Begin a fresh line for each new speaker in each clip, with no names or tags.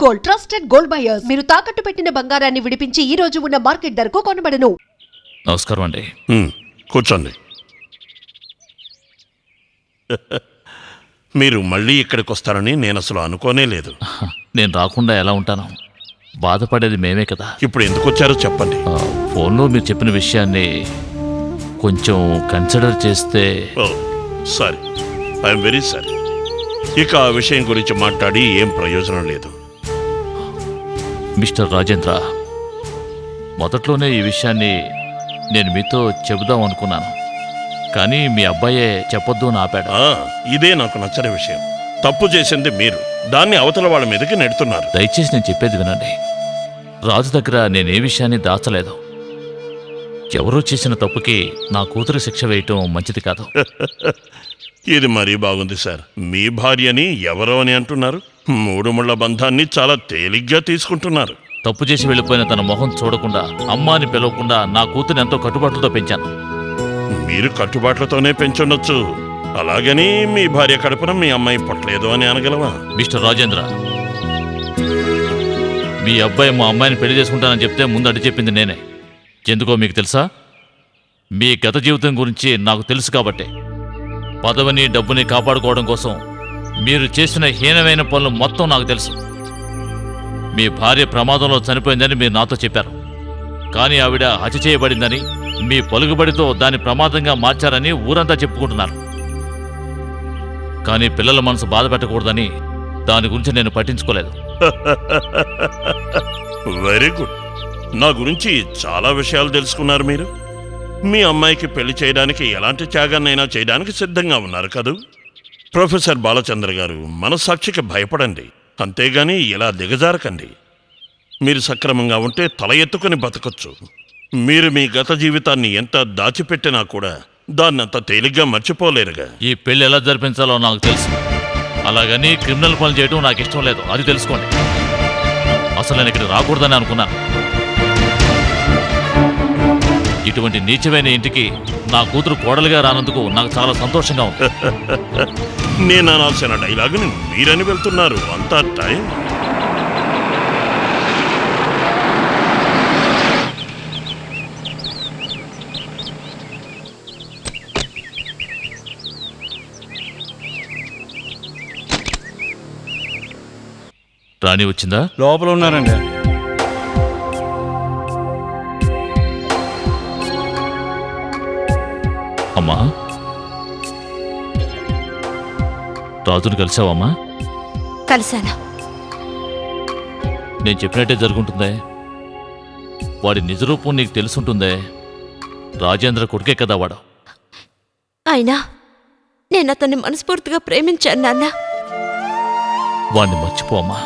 Gold, trusted gold buyers. మీరు తాకట్టు పెట్టిన బంగారాన్ని విడిపించి ఈ రోజు ఉన్న మార్కెట్ ధరకు కొనబడను.
నమస్కారం అండి.
కూర్చోండి. మీరు మళ్ళీ ఇక్కడికి వస్తారని నేను అసలు అనుకోనే లేదు.
నేను రాకుండా ఎలా ఉంటాను? బాధపడేది మేమే కదా.
ఇప్పుడు ఎందుకు వచ్చారో చెప్పండి.
ఫోన్లో మీరు చెప్పిన విషయాన్ని కొంచెం కన్సిడర్ చేస్తే.
Sorry, I'm very sorry. ఇక ఆ విషయం గురించి మాట్లాడి ఏం ప్రయోజనం లేదు.
మిస్టర్ రాజేంద్ర, మొదట్లోనే ఈ విషయాన్ని నేను మీతో చెబుదాం అనుకున్నాను, కానీ మీ అబ్బాయే చెప్పొద్దు అని ఆపాడు.
ఇదే నాకు నచ్చని విషయం. తప్పు చేసింది మీరు, దాన్ని అవతల వాళ్ళ మీదకి నెడుతున్నారు.
దయచేసి నేను చెప్పేది వినండి. రాజు దగ్గర నేనే విషయాన్ని దాచలేదు. ఎవరో చేసిన తప్పుకి నా కూతురు శిక్ష వేయటం మంచిది కాదు.
ఇది మరీ బాగుంది సార్. మీ భార్యని ఎవరో అని అంటున్నారు. 3 ముళ్ళ బంధాన్ని చాలా తేలిగ్గా తీసుకుంటున్నారు.
తప్పు చేసి వెళ్ళిపోయిన తన మొహం చూడకుండా, అమ్మ అని పిలవకుండా నా కూతురు ఎంతో కట్టుబాట్లతో పెంచాను.
మీరు కట్టుబాట్లతోనే పెంచుండొచ్చు, అలాగని మీ భార్య కడుపున మీ అమ్మాయి పుట్టలేదు అని అనగలవా?
మిస్టర్ రాజేంద్ర, మీ అబ్బాయి మా అమ్మాయిని పెళ్లి చేసుకుంటానని చెప్తే ముందు అడ్డు చెప్పింది నేనే. ఎందుకో మీకు తెలుసా? మీ గత జీవితం గురించి నాకు తెలుసు కాబట్టి. పదవిని డబ్బుని కాపాడుకోవడం కోసం మీరు చేసిన హీనమైన పనులు మొత్తం నాకు తెలుసు. మీ భార్య ప్రమాదంలో చనిపోయిందని మీరు నాతో చెప్పారు, కానీ ఆవిడ హత్య చేయబడిందని, మీ పలుకుబడితో దాన్ని ప్రమాదంగా మార్చారని ఊరంతా చెప్పుకుంటున్నారు. కానీ పిల్లల మనసు బాధ పెట్టకూడదని దాని గురించి నేను పట్టించుకోలేదు.
Very good. నా గురించి చాలా విషయాలు తెలుసుకున్నారు మీరు. మీ అమ్మాయికి పెళ్లి చేయడానికి ఎలాంటి త్యాగాన్నైనా చేయడానికి సిద్ధంగా ఉన్నారు కదూ? ప్రొఫెసర్ బాలచంద్ర గారు, మనస్సాక్షికి భయపడండి, అంతేగాని ఇలా దిగజారకండి. మీరు సక్రమంగా ఉంటే తల ఎత్తుకుని బతకొచ్చు. మీరు మీ గత జీవితాన్ని ఎంత దాచిపెట్టినా కూడా దాన్నంత తేలిగ్గా మర్చిపోలేరుగా.
ఈ పెళ్లి ఎలా జరిపించాలో నాకు తెలుసు, అలాగని క్రిమినల్ పనులు చేయడం నాకు ఇష్టం లేదు, అది తెలుసుకోండి. అసలు నేను ఇక్కడ రాకూడదని అనుకున్నాను. ఇటువంటి నీచమైన ఇంటికి నా కూతురు కోడలుగా రానందుకు నాకు చాలా సంతోషంగా ఉంది.
నేను అనాల్సిన డైలాగుని మీరని వెళ్తున్నారు. అంతా టైం.
రాణి వచ్చిందా?
లోపల ఉన్నారండి.
అమ్మా, రాజును కలిసావమ్మా?
కలిశాను.
నేను చెప్పినట్టే జరుగుంటుందే. వాడి నిజరూపం నీకు తెలుసుంటుందే. రాజేంద్ర కొడుకే కదా వాడు.
అయినా నేను అతన్ని మనస్ఫూర్తిగా ప్రేమించాను నాన్న.
వాణ్ణి మర్చిపో అమ్మా.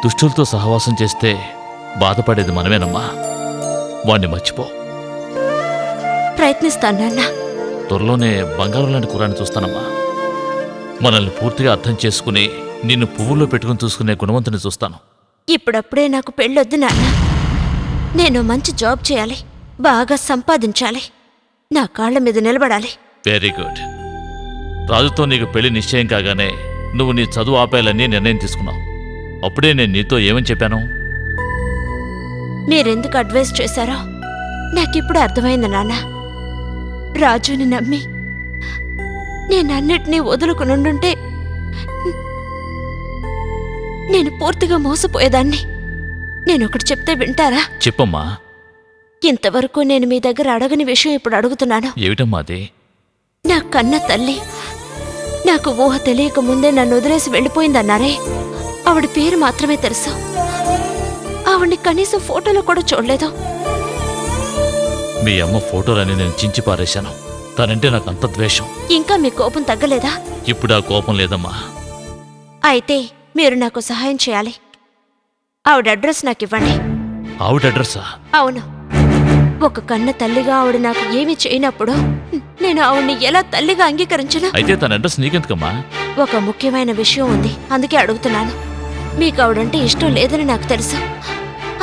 దుష్టులతో సహవాసం చేస్తే బాధపడేది మనమేనమ్మా. వాణ్ణి మర్చిపో.
ప్రయత్నిస్తాను నాన్న.
త్వరలోనే బంగారం లాంటి కుర్రాన్ని చూస్తానమ్మా. మనల్ని పూర్తిగా అర్థం చేసుకుని నిన్ను పువ్వుల్లో పెట్టుకుని చూసుకునే గుణవంతుని చూస్తాను.
ఇప్పుడప్పుడే నాకు పెళ్ళొద్దు నాన్న. నేను మంచి జాబ్ చేయాలి, బాగా సంపాదించాలి, నా కాళ్ల మీద నిలబడాలి.
Very good. రాజుతో నీకు పెళ్లి నిశ్చయం కాగానే నువ్వు నీ చదువు ఆపేయాలని నిర్ణయం తీసుకున్నావు. అప్పుడే నేను నీతో ఏమని చెప్పాను?
మీరెందుకు అడ్వైస్ చేశారో నాకిప్పుడు అర్థమైంది నాన్న. రాజుని నమ్మి నేనన్నిటినీ వదులుకునుండుంటే నేను పూర్తిగా మోసపోయేదాన్ని. నేనొకటి చెప్తే వింటారా?
చెప్పమ్మా.
ఇంతవరకు నేను మీ దగ్గర అడగని విషయం ఇప్పుడు అడుగుతున్నాను.
ఏమిటమ్మా అది?
నా కన్న తల్లి నాకు ఊహ తెలియక ముందే నన్ను వదిలేసి వెళ్ళిపోయిందన్నారే, ఆవిడ పేరు మాత్రమే తెలుసు. ఆవిడ్ని కనీసం ఫోటోలో కూడా చూడలేదు.
మీ అమ్మ ఫోటోలని నేను చించి పారేశాను. తనంటే నాకు అంత ద్వేషం.
ఇంకా మీ కోపం తగ్గలేదా?
ఇప్పుడు ఆ కోపం లేదమ్మా.
అయితే మీరు నాకు సహాయం చేయాలి. ఆవిడ అడ్రస్ నాకు ఇవ్వండి.
ఆవిడ అడ్రస్సా?
అవును. ఒక కన్న తల్లిగా ఆవిడ నాకు ఏమీ చేయనప్పుడు నేను ఆవిడ్ని ఎలా తల్లిగా అంగీకరించను?
అయితే తన అడ్రస్ నీకెందుకమ్మా?
ఒక ముఖ్యమైన విషయం ఉంది, అందుకే అడుగుతున్నాను. మీకు ఆవిడంటే ఇష్టం లేదని నాకు తెలుసు,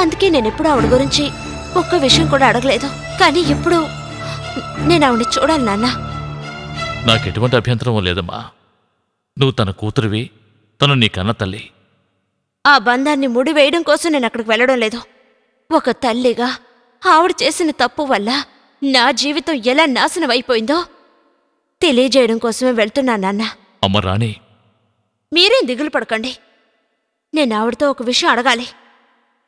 అందుకే నేనెప్పుడు ఆవిడ గురించి ఒక్క విషయం కూడా అడగలేదు. కానీ ఇప్పుడు నేను ఆవిడ్ని చూడాలి నాన్న.
నాకెటువంటి అభ్యంతరం లేదమ్మా. నువ్వు తన కూతురివి, తను నీ కన్న తల్లి.
ఆ బంధాన్ని ముడివేయడం కోసం నేను అక్కడికి వెళ్ళడం లేదు. ఒక తల్లిగా ఆవిడ చేసిన తప్పు వల్ల నా జీవితం ఎలా నాశనం అయిపోయిందో తెలియజేయడం కోసమే వెళ్తున్నా నాన్న.
అమ్మ రాణి,
మీరేం దిగులు పడకండి. నేను ఆవిడతో ఒక విషయం అడగాలి.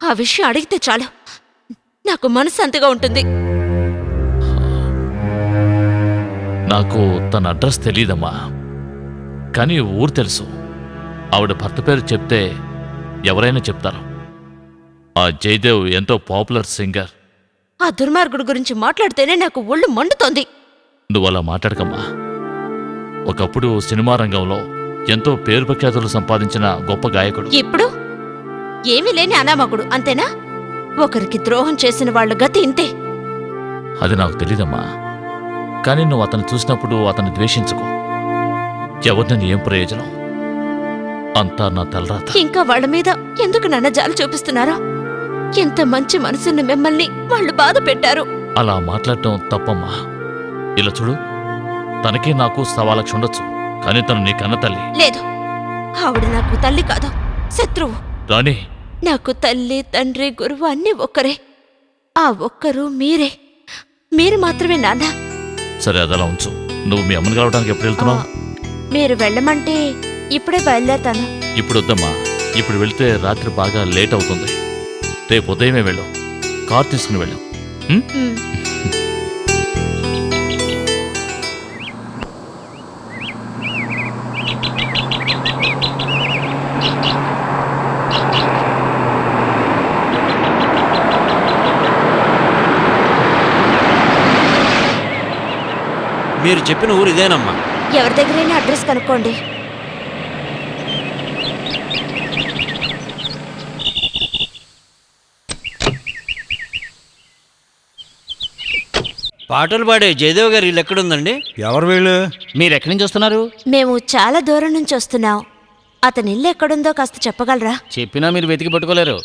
ఆ విషయం అడిగితే చాలు నాకు మనశ్శాంతిగా ఉంటుంది.
నాకు తన అడ్రస్ తెలీదమ్మా, కానీ ఊరు తెలుసు. ఆవిడ భర్త పేరు చెప్తే ఎవరైనా చెప్తారు. ఆ జయదేవ్ ఎంతో పాపులర్ సింగర్.
ఆ దుర్మార్గుడు గురించి మాట్లాడితేనే నాకు ఒళ్ళు మండుతోంది.
నువ్వు అలా మాట్లాడకమ్మా. ఒకప్పుడు సినిమా రంగంలో ఎంతో పేరు ప్రఖ్యాతులు సంపాదించిన గొప్ప గాయకుడు.
ఇప్పుడు ఏమీ లేని అనామకుడు, అంతేనా? ఒకరికి ద్రోహం చేసిన వాళ్ళ గతి ఇంతే.
అది నాకు తెలీదమ్మా, కానీ నువ్వు అతను చూసినప్పుడు అతన్ని ద్వేషించుకో. ఎవరిని ఏం ప్రయోజనం? అంతా నా తలరాత.
ఇంకా వాళ్ళ మీద ఎందుకు నాన్న జాలి చూపిస్తున్నారో? ఎంత మంచి మనసున్న మిమ్మల్ని వాళ్ళు బాధ పెట్టారు.
అలా మాట్లాడటం తప్పమ్మా. ఇలా చూడు, తనకి నాకు 1,00,000 ఉండొచ్చు, కానీ తను నీ కన్న తల్లి.
లేదు, ఆవిడ నాకు తల్లి కాదు, శత్రువు.
రాణి,
నాకు తల్లి, తండ్రి, గురువు అన్నీ ఒక్కరే. ఆ ఒక్కరు మీరే. మీరు మాత్రమే నాన్న.
సరే అదలా ఉంచు. నువ్వు మీ అమ్మని కలవడానికి ఎప్పుడు వెళ్తున్నావు?
మీరు వెళ్ళమంటే ఇప్పుడే బయలుదేరతాను.
ఇప్పుడు వద్దమ్మా. ఇప్పుడు వెళ్తే రాత్రి బాగా లేట్ అవుతుంది. రేపు ఉదయమే వెళ్ళు. కార్ తీసుకుని వెళ్ళు.
ఉమ్.
మీరు చెప్పిన ఊరు ఇదేనమ్మా.
ఎవరి దగ్గరైనా అడ్రస్ కనుక్కోండి.
పాటలు పాడే జయదేవ్ గారు ఇల్లు ఎక్కడుందండి?
ఎవరు వీళ్ళు?
మీరు ఎక్కడి నుంచి వస్తున్నారు?
మేము చాలా దూరం నుంచి వస్తున్నాం. అతని ఇల్లు ఎక్కడుందో కాస్త చెప్పగలరా?
చెప్పినా మీరు వెతికి పట్టుకోలేరు.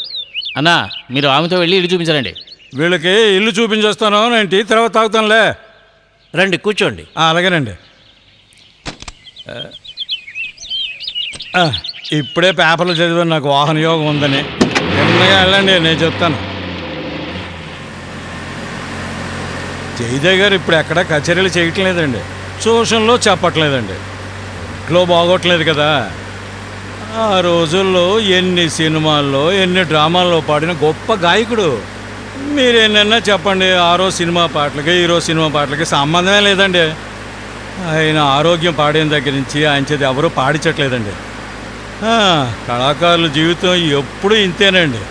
అన్నా, మీరు ఆమెతో వెళ్ళి ఇల్లు చూపించారండి.
వీళ్ళకి ఇల్లు చూపించేస్తాను, నేను టీ తర్వాత తాగుతానులే.
రండి కూర్చోండి.
అలాగేనండి. ఇప్పుడే పేపర్లు చదివాను నాకు వాహన యోగం ఉందని. చిన్నగా వెళ్ళండి, నేను చెప్తాను. జయదేవ్ గారు ఇప్పుడు ఎక్కడా కచేరీలు చేయటం లేదండి, సోషల్లో చెప్పట్లేదండి. ఇంట్లో బాగోట్లేదు కదా. ఆ రోజుల్లో ఎన్ని సినిమాల్లో ఎన్ని డ్రామాల్లో పాడిన గొప్ప గాయకుడు. మీరేనన్నా చెప్పండి, ఆ రోజు సినిమా పాటలకి ఈరోజు సినిమా పాటలకి సంబంధమే లేదండి. ఆయన ఆరోగ్యం పాడిన దగ్గర నుంచి ఆయన చేతి ఎవరూ పాడించట్లేదండి. కళాకారుల జీవితం ఎప్పుడూ ఇంతేనండి.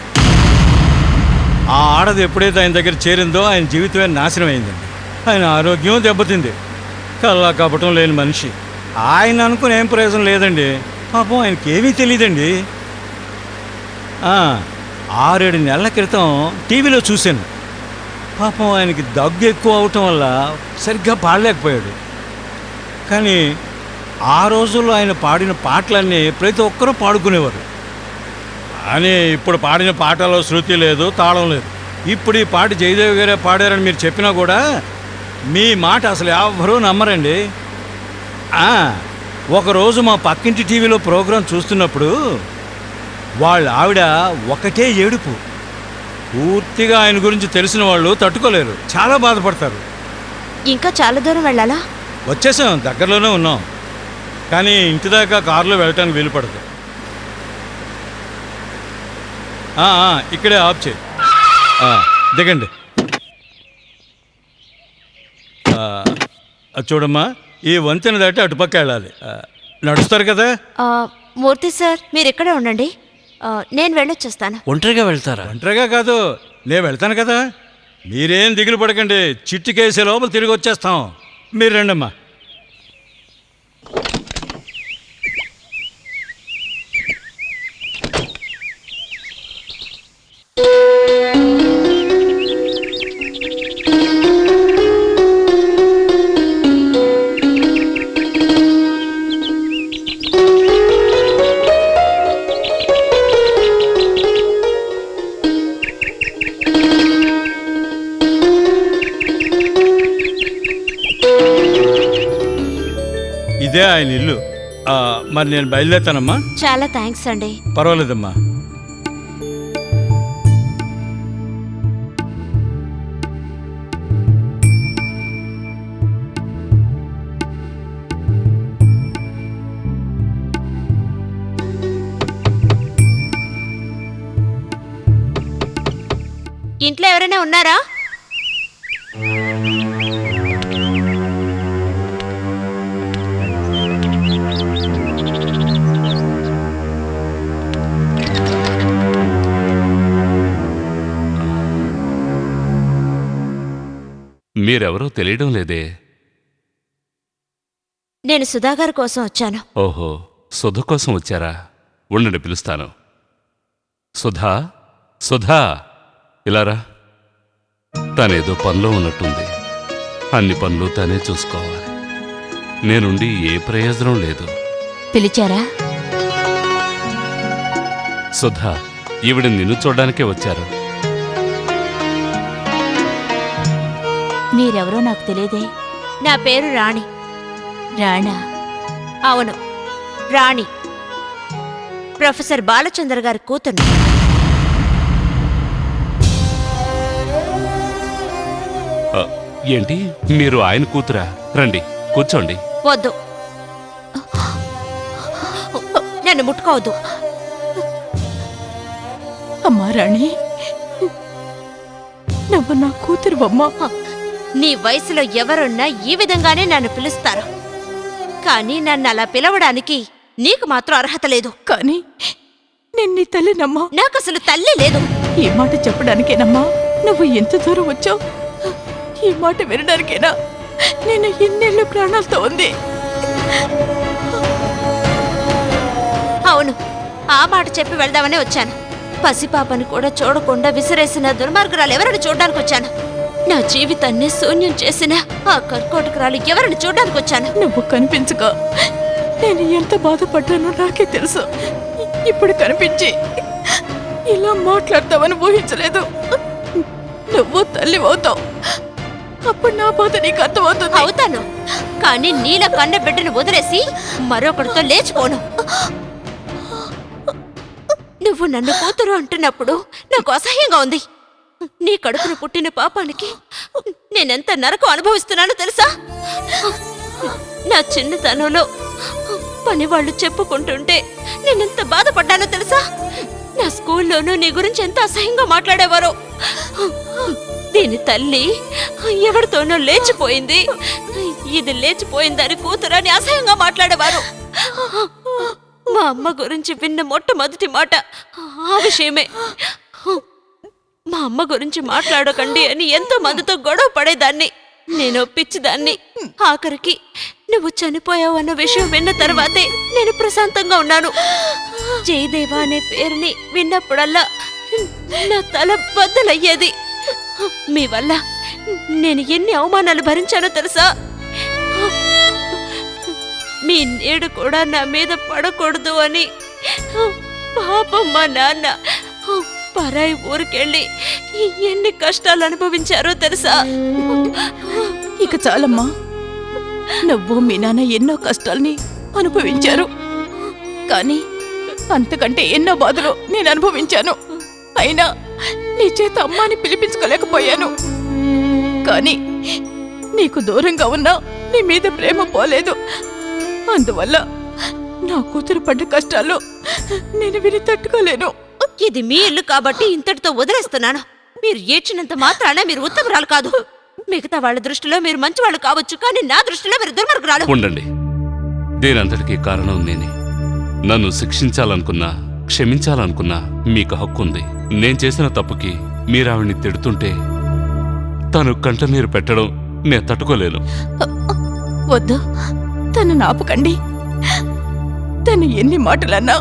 ఆ ఆడది ఎప్పుడైతే ఆయన దగ్గర చేరిందో ఆయన జీవితమే నాశనం అయిందండి. ఆయన ఆరోగ్యం దెబ్బతింది. కల్లా కపటం లేని మనిషి. ఆయన అనుకుని ఏం ప్రయోజనం లేదండి. పాపం ఆయనకి ఏమీ తెలియదండి. 6-7 నెలల క్రితం టీవీలో చూశాను. పాపం ఆయనకి దగ్గు ఎక్కువ అవటం వల్ల సరిగ్గా పాడలేకపోయాడు. కానీ ఆ రోజుల్లో ఆయన పాడిన పాటలన్నీ ప్రతి ఒక్కరూ పాడుకునేవారు. కానీ ఇప్పుడు పాడిన పాటలో శృతి లేదు, తాళం లేదు. ఇప్పుడు ఈ పాట జయదేవ్ గారే పాడారని మీరు చెప్పినా కూడా మీ మాట అసలు ఎవ్వరూ నమ్మరండి. ఒకరోజు మా పక్కింటి టీవీలో ప్రోగ్రాం చూస్తున్నప్పుడు వాళ్ళ ఆవిడ ఒకటే ఏడుపు. పూర్తిగా ఆయన గురించి తెలిసిన వాళ్ళు తట్టుకోలేరు, చాలా బాధపడతారు.
ఇంకా చాలా దూరం వెళ్ళాలా?
వచ్చేసాం, దగ్గరలోనే ఉన్నాం. కానీ ఇంటి దాకా కారులో వెళ్ళటానికి వీలు పడదు. ఇక్కడే ఆఫ్ చేయి. దిగండి. చూడమ్మా, ఈ వంతెన దాటి అటుపక్క వెళ్ళాలి. నడుస్తారు కదా?
మూర్తి సార్, మీరు ఇక్కడే ఉండండి, నేను వెళ్ళొచ్చేస్తాను.
ఒంటరిగా వెళ్తారా?
ఒంటరిగా కాదు, నేను వెళ్తాను కదా. మీరేం దిగులు పడకండి, చిట్టుకేసే లోపల తిరిగి వచ్చేస్తాం. మీరు రండమ్మా. ఇదే ఆయన ఇల్లు. మరి నేను బయలుదేరుతానమ్మా.
చాలా థ్యాంక్స్ అండి.
పర్వాలేదమ్మా.
ఇంట్లో ఎవరైనా ఉన్నారా?
మీరెవరో తెలియడం లేదే.
నేను సుధాగారి కోసం వచ్చాను.
ఓహో, సుధ కోసం వచ్చారా? ఉండండి, పిలుస్తాను. సుధా, సుధా, ఇలారా. తనేదో పనిలో ఉన్నట్టుంది. అన్ని పనులు తనే చూసుకోవాలి. నేనుండి ఏ ప్రయోజనం లేదు.
పిలిచారా?
సుధా, ఈవిడ నిన్ను చూడ్డానికే వచ్చారు.
మీరెవరో నాకు తెలియదే. నా పేరు రాణి. రాణా? అవును, రాణి. ప్రొఫెసర్ బాలచంద్ర గారి కూతురు.
ఏంటి, మీరు ఆయన కూతురా? రండి, కూర్చోండి.
వద్దు, నన్ను ముట్టుకోవద్దు.
అమ్మా రాణి, నువ్వు నా కూతురు అమ్మా.
నీ వయసులో ఎవరున్నా ఈ విధంగానే నన్ను పిలుస్తారు, కానీ నన్ను అలా పిలవడానికి నీకు మాత్రం అర్హత లేదు.
కానీ నేను నీ తల్లినమ్మా.
నాకు అసలు తల్లి లేదు.
ఈ మాట చెప్పడానికేనమ్మా నువ్వు ఎంత దూరం వచ్చావు? ఈ మాట వినడానికేనా నేను ఇన్నేళ్ళు ప్రాణాలతో ఉంది?
అవును, ఆ మాట చెప్పి వెళ్దామని వచ్చాను. పసిపాపని కూడా చూడకుండా విసిరేసిన దుర్మార్గురాలు ఎవరిని చూడడానికి వచ్చాను. నా జీవితాన్ని శూన్యం చేసిన ఆ కర్కోటకురాలు ఎవరిని చూడడానికి వచ్చాను.
నువ్వు కనిపించక నేను ఎంత బాధపడ్డానో నాకే తెలుసు. ఇప్పుడు కనిపించి ఇలా మాట్లాడతావని ఊహించలేదు. నువ్వు తల్లి అవుతావు, అప్పుడు నా బాధ నీకు అర్థమవుతుంది.
అవుతాను, కానీ నీల కన్న బిడ్డను వదిలేసి మరొకరితో లేచిపోను. నువ్వు నన్ను కూతురు అంటున్నప్పుడు నాకు అసహ్యంగా ఉంది. నీ కడుపున పుట్టిన పాపానికి నేనెంత నరకం అనుభవిస్తున్నానో తెలుసా? నా చిన్నతనంలో పనివాళ్ళు చెప్పుకుంటుంటే నేనెంత బాధపడ్డానో తెలుసా? నా స్కూల్లోనూ నీ గురించి ఎంత అసహ్యంగా మాట్లాడేవారో. దీని తల్లి ఎవరితోనో లేచిపోయింది, ఇది లేచిపోయిందని కూతురని అసహ్యంగా మాట్లాడేవారు. మా అమ్మ గురించి విన్న మొట్టమొదటి మాట ఆ విషయమే. మా అమ్మ గురించి మాట్లాడకండి అని ఎంతో మందితో గొడవ పడేదాన్ని. నేను పిచ్చిదాన్ని. ఆఖరికి నువ్వు చనిపోయావు అన్న విషయం విన్న తర్వాతే నేను ప్రశాంతంగా ఉన్నాను. జయదేవ అనే పేరుని విన్నప్పుడల్లా నా తల బద్దలయ్యేది. మీ వల్ల నేను ఎన్ని అవమానాలు భరించానో తెలుసా? మీ నీడు కూడా నా మీద పడకూడదు అని పాపం మా నాన్న పరాయి ఊరికెళ్ళి ఎన్ని కష్టాలు అనుభవించారో తెలుసా?
ఇక చాలమ్మా, నువ్వు మీ నాన్న ఎన్నో కష్టాల్ని అనుభవించారు, కానీ అంతకంటే ఎన్నో బాధలు నేను అనుభవించాను. అయినా నీ చేత అమ్మాని పిలిపించుకోలేకపోయాను. కానీ నీకు దూరంగా ఉన్నా నీ మీద ప్రేమ పోలేదు. అందువల్ల నా కూతురు పడ్డ కష్టాలు నేను విని తట్టుకోలేను.
ఇది మీ ఇల్లు కాబట్టి ఇంతటితో వదిలేస్తున్నాను. మీరు ఏడ్చినంత మాత్రాన మీరు ఉత్తమరాలు కాదు. మిగతా వాళ్ళ దృష్టిలో మీరు మంచివాళ్ళు కావచ్చు, కానీ నా దృష్టిలో మీరు దుర్మార్గురాలు.
ఉండండి, దీనంతటికీ కారణం నేనే. నన్ను శిక్షించాలనుకున్నా, క్షమించాలనుకున్నా మీకు హక్కు ఉంది. నేను చేసిన తప్పుకి మీరావిడ్ని తిడుతుంటే తను కంటనీరు పెట్టడం నేను తట్టుకోలేను.
వద్దు, తను నాపకండి. తను ఎన్ని మాటలన్నా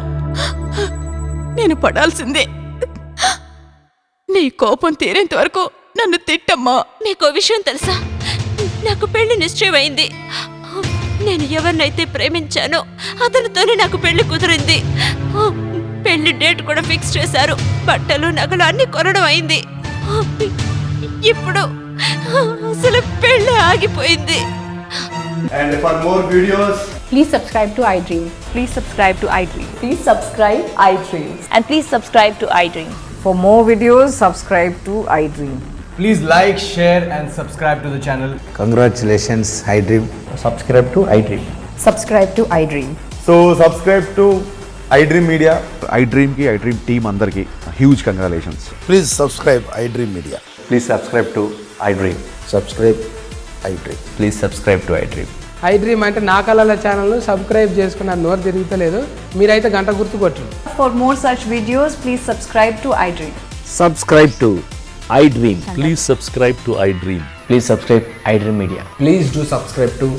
నేను పడాల్సిందే. నీ కోపం తీరేంత వరకు నన్ను తిట్టమ్మా.
మీకో విషయం తెలుసా? నాకు పెళ్లి నిశ్చయమైంది. నేను ఎవరినైతే ప్రేమించానో అతనితోనే నాకు పెళ్లి కుదిరింది. పెళ్లి డేట్ కూడా ఫిక్స్ చేశారు. బట్టలు నగలు అన్ని కొనడం అయింది. ఇప్పుడు అసలు పెళ్లి ఆగిపోయింది.
And for more videos,
please subscribe to iDream. Please subscribe to iDream. Please subscribe iDream. And please subscribe to iDream. For more videos, subscribe to iDream.
please like, share and subscribe to the channel. iDream Media.
IDream team అందరికీ huge congratulations.
Please subscribe iDream Media.
Please subscribe to iDream.
Subscribe iDream.
Please subscribe to iDream.
iDream అంటే నా కళల ఛానల్ను subscribe చేసుకున్న నోరు తిరుగుతలేదు. మీరైతే గంట గుర్తు కొట్టండి.
For more such videos, please subscribe to iDream.
Subscribe to iDream.
Please subscribe to I dream.
Please subscribe iDream Media.
Please do subscribe to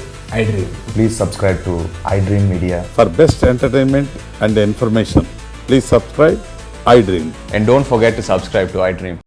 iDream.
Please subscribe to I dream media.
For best entertainment and information, please subscribe iDream.
And don't forget to subscribe to I dream.